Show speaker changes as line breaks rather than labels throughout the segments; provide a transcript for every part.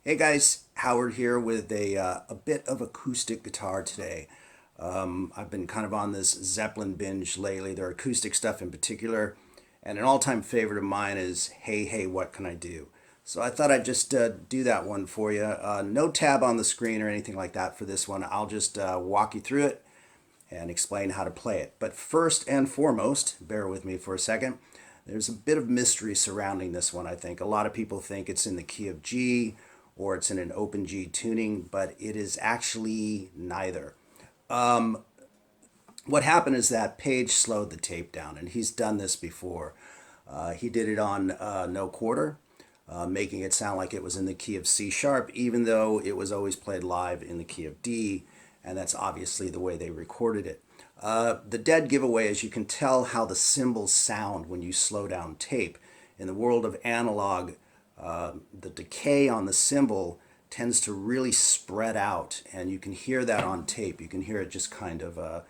Hey guys, Howard here with a bit of acoustic guitar today. I've been kind of on this Zeppelin binge lately, their acoustic stuff in particular, and an all-time favorite of mine is Hey Hey What Can I Do? So I thought I'd just do that one for you. No tab on the screen or anything like that for this one. I'll just walk you through it and explain how to play it. But first and foremost, bear with me for a second, there's a bit of mystery surrounding this one, I think. A lot of people think it's in the key of G or it's in an open G tuning, but it is actually neither. What happened is that Page slowed the tape down, and he's done this before. He did it on no quarter, making it sound like it was in the key of C sharp, even though it was always played live in the key of D, and that's obviously the way they recorded it. The dead giveaway is you can tell how the cymbals sound when you slow down tape. In the world of analog, the decay on the cymbal tends to really spread out, and you can hear that on tape. You can hear it just kind of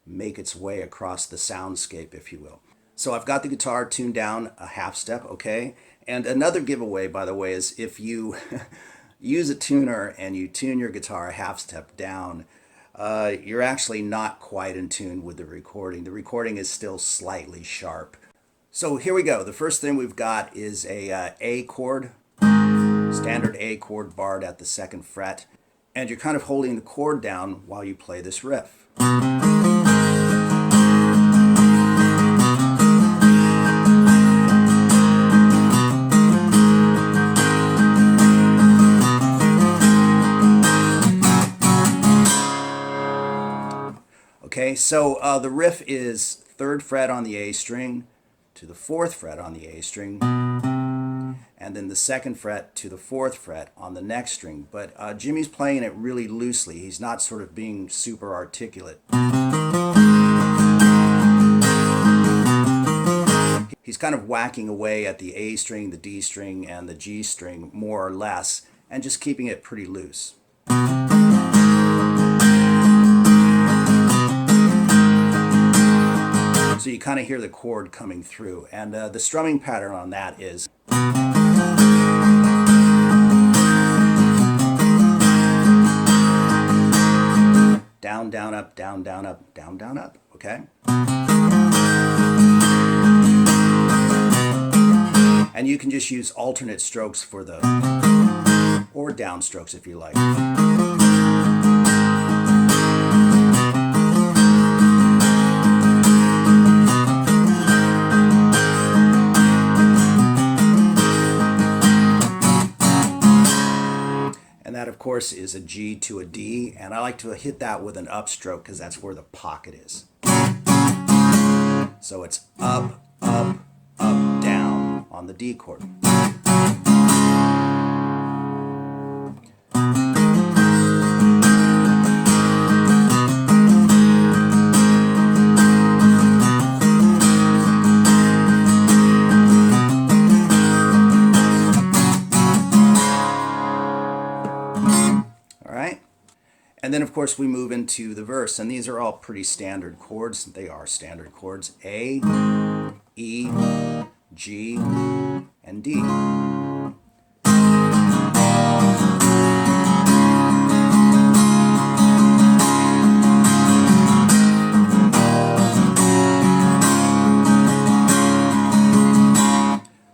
make its way across the soundscape, if you will. So I've got the guitar tuned down a half step, okay? And another giveaway, by the way, is if you use a tuner and you tune your guitar a half step down, you're actually not quite in tune with the recording. The recording is still slightly sharp. So here we go. The first thing we've got is A chord, standard A chord barred at the second fret, and you're kind of holding the chord down while you play this riff. Okay, so the riff is third fret on the A string to the fourth fret on the A string, and then the second fret to the fourth fret on the next string. But Jimmy's playing it really loosely. He's not sort of being super articulate. He's kind of whacking away at the A string, the D string, and the G string, more or less, and just keeping it pretty loose. So you kind of hear the chord coming through. And the strumming pattern on that is down, down, up, down, down, up, down, down, up, okay? And you can just use alternate strokes for the, or down strokes if you like. That, of course, is a G to a D, and I like to hit that with an upstroke because that's where the pocket is. So it's up, up, up, down on the D chord. And then, of course, we move into the verse, and these are all pretty standard chords. They are standard chords: A, E, G, and D.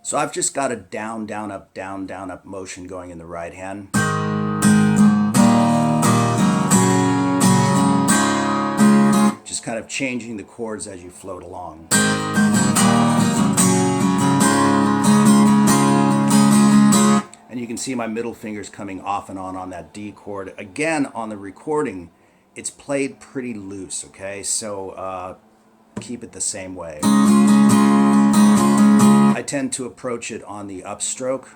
So I've just got a down, down, up motion going in the right hand. Just kind of changing the chords as you float along. And you can see my middle fingers coming off and on that D chord. Again, on the recording, it's played pretty loose, okay? So keep it the same way. I tend to approach it on the upstroke.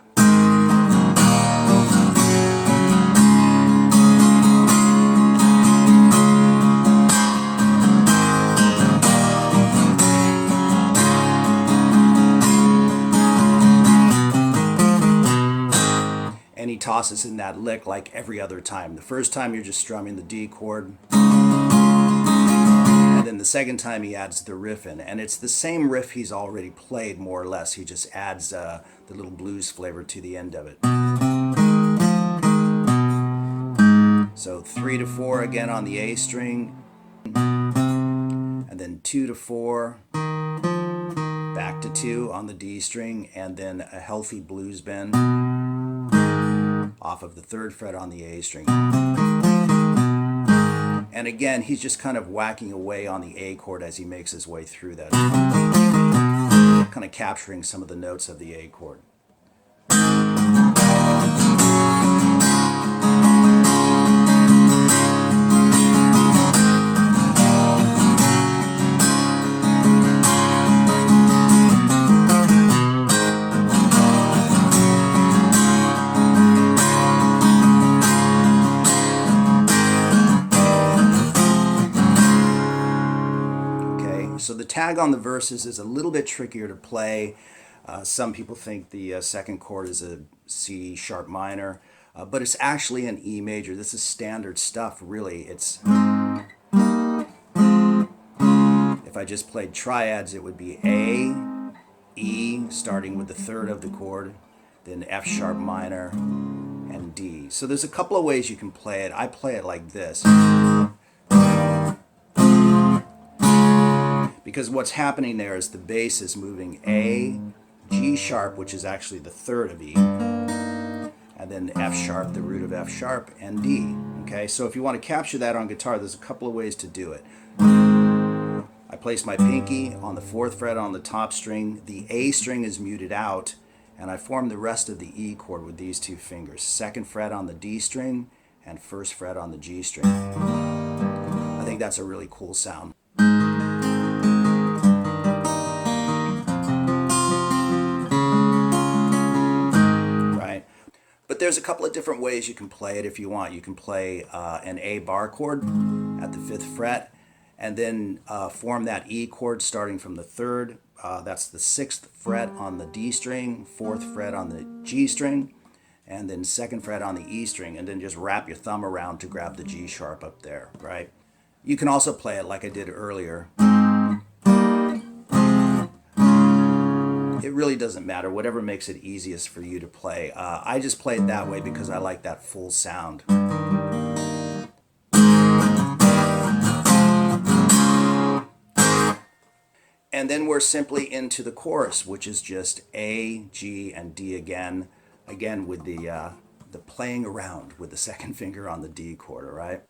And he tosses in that lick like every other time. The first time you're just strumming the D chord, and then the second time he adds the riff in, and it's the same riff he's already played more or less. He just adds the little blues flavor to the end of it. So 3 to 4 again on the A string, and then 2 to 4, back to 2 on the D string, and then a healthy blues bend off of the 3rd fret on the A string. And again, he's just kind of whacking away on the A chord as he makes his way through that, kind of capturing some of the notes of the A chord. So the tag on the verses is a little bit trickier to play. Some people think the second chord is a C sharp minor, but it's actually an E major. This is standard stuff, really. It's, if I just played triads, it would be A, E, starting with the 3rd of the chord, then F sharp minor, and D. So there's a couple of ways you can play it. I play it like this. Because what's happening there is the bass is moving A, G sharp, which is actually the 3rd of E, and then F sharp, the root of F sharp, and D. Okay, so if you want to capture that on guitar, there's a couple of ways to do it. I place my pinky on the 4th fret on the top string, the A string is muted out, and I form the rest of the E chord with these 2 fingers. 2nd fret on the D string, and 1st fret on the G string. I think that's a really cool sound. But there's a couple of different ways you can play it if you want. You can play an A bar chord at the 5th fret, and then form that E chord starting from the 3rd. That's the 6th fret on the D string, 4th fret on the G string, and then 2nd fret on the E string, and then just wrap your thumb around to grab the G sharp up there, right? You can also play it like I did earlier. It really doesn't matter, whatever makes it easiest for you to play. I just play it that way because I like that full sound. And then we're simply into the chorus, which is just A, G, and D again with the playing around with the 2nd finger on the D chord, all right?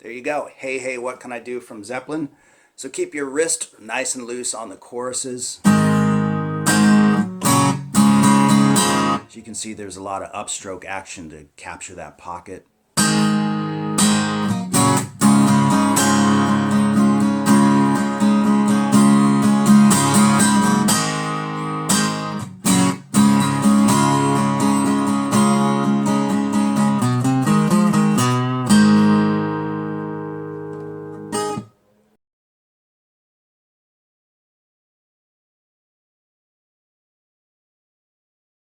There you go. Hey, hey, what can I do from Zeppelin? So keep your wrist nice and loose on the choruses. As you can see, there's a lot of upstroke action to capture that pocket.